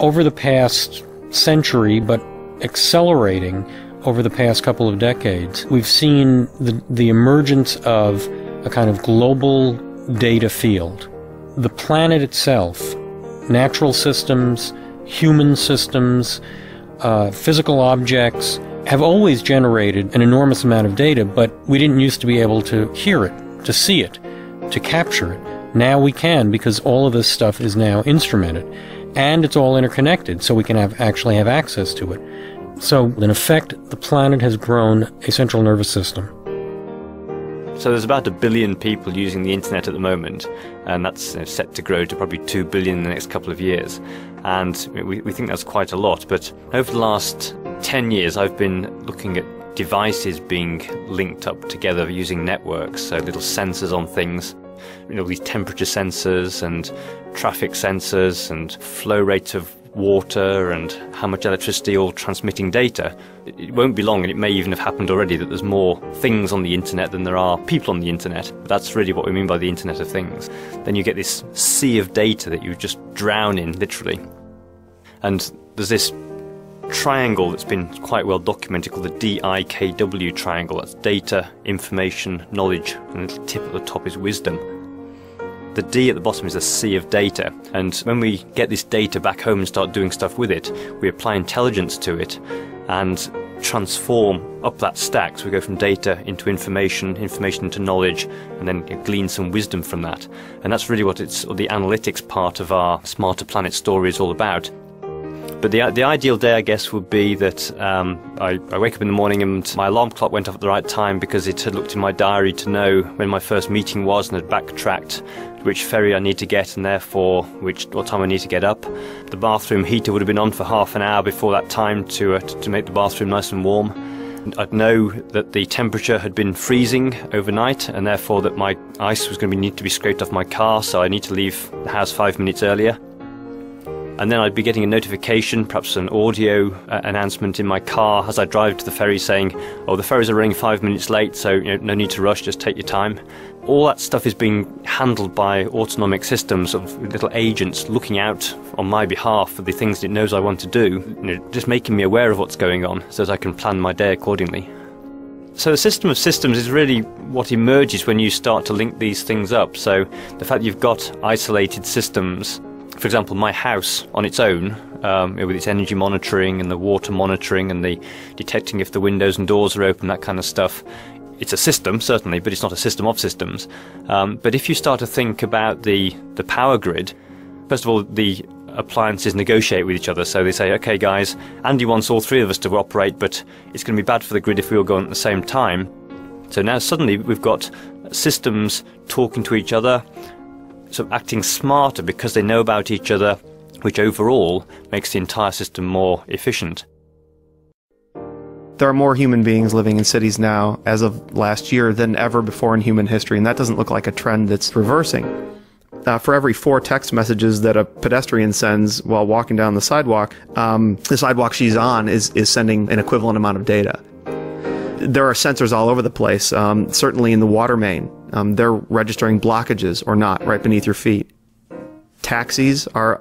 over the past century, but accelerating over the past couple of decades, we've seen the emergence of a kind of global data field. The planet itself, natural systems, human systems, physical objects, have always generated an enormous amount of data, but we didn't used to be able to hear it, to see it, to capture it. Now we can, because all of this stuff is now instrumented, and it's all interconnected, so we can actually have access to it. So, in effect, the planet has grown a central nervous system. So there's about 1 billion people using the internet at the moment, and that's set to grow to probably 2 billion in the next couple of years. And we think that's quite a lot, but over the last 10 years I've been looking at devices being linked up together using networks, so little sensors on things, these temperature sensors and traffic sensors and flow rate of water and how much electricity, all transmitting data. It won't be long, and it may even have happened already, that there's more things on the internet than there are people on the internet. That's really what we mean by the Internet of Things. Then you get this sea of data that you just drown in, literally. And there's this triangle that's been quite well documented called the DIKW triangle. That's data, information, knowledge, and a little tip at the top is wisdom. The D at the bottom is a sea of data, and when we get this data back home and start doing stuff with it, we apply intelligence to it and transform up that stack. So we go from data into information, information into knowledge, and then glean some wisdom from that. And that's really what the analytics part of our Smarter Planet story is all about. But the ideal day, I guess, would be that I wake up in the morning and my alarm clock went off at the right time because it had looked in my diary to know when my first meeting was and had backtracked which ferry I need to get and therefore what time I need to get up. The bathroom heater would have been on for half an hour before that time to make the bathroom nice and warm. I'd know that the temperature had been freezing overnight and therefore that my ice was going to need to be scraped off my car, so I need to leave the house 5 minutes earlier. And then I'd be getting a notification, perhaps an audio announcement in my car as I drive to the ferry saying, oh, the ferries are running 5 minutes late, so no need to rush, just take your time. All that stuff is being handled by autonomic systems of little agents looking out on my behalf for the things it knows I want to do, just making me aware of what's going on so that I can plan my day accordingly. So the system of systems is really what emerges when you start to link these things up. So the fact that you've got isolated systems, for example, my house on its own, with its energy monitoring and the water monitoring and the detecting if the windows and doors are open, that kind of stuff, it's a system, certainly, but it's not a system of systems. But if you start to think about the power grid, first of all, the appliances negotiate with each other. So they say, okay, guys, Andy wants all three of us to operate, but it's going to be bad for the grid if we all go on at the same time. So now suddenly we've got systems talking to each other, sort of acting smarter because they know about each other, which overall makes the entire system more efficient. There are more human beings living in cities now, as of last year, than ever before in human history, and that doesn't look like a trend that's reversing. For every 4 text messages that a pedestrian sends while walking down the sidewalk she's on is sending an equivalent amount of data. There are sensors all over the place, certainly in the water main. They're registering blockages or not right beneath your feet. Taxis are,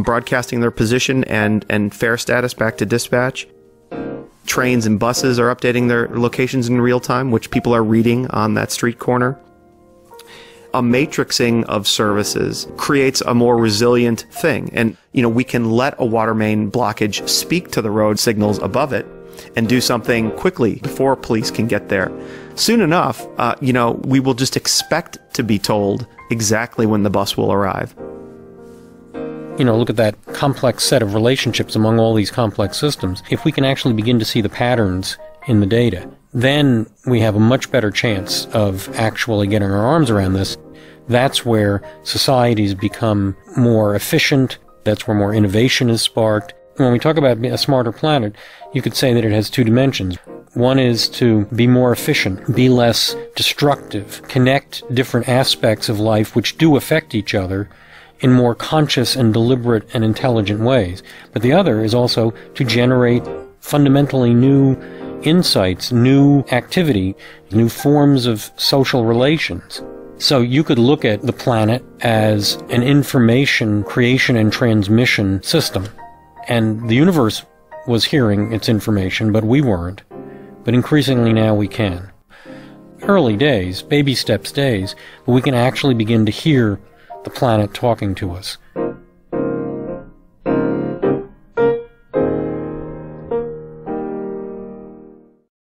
broadcasting their position and fare status back to dispatch. Trains and buses are updating their locations in real time, which people are reading on that street corner. A matrixing of services creates a more resilient thing. And, we can let a water main blockage speak to the road signals above it and do something quickly before police can get there. Soon enough, we will just expect to be told exactly when the bus will arrive. Look at that complex set of relationships among all these complex systems. If we can actually begin to see the patterns in the data, then we have a much better chance of actually getting our arms around this. That's where societies become more efficient. That's where more innovation is sparked. When we talk about a smarter planet, you could say that it has 2 dimensions. One is to be more efficient, be less destructive, connect different aspects of life which do affect each other in more conscious and deliberate and intelligent ways. But the other is also to generate fundamentally new insights, new activity, new forms of social relations. So you could look at the planet as an information creation and transmission system. And the universe was hearing its information, but we weren't. But increasingly now we can. Early days, baby steps days, but we can actually begin to hear the planet talking to us.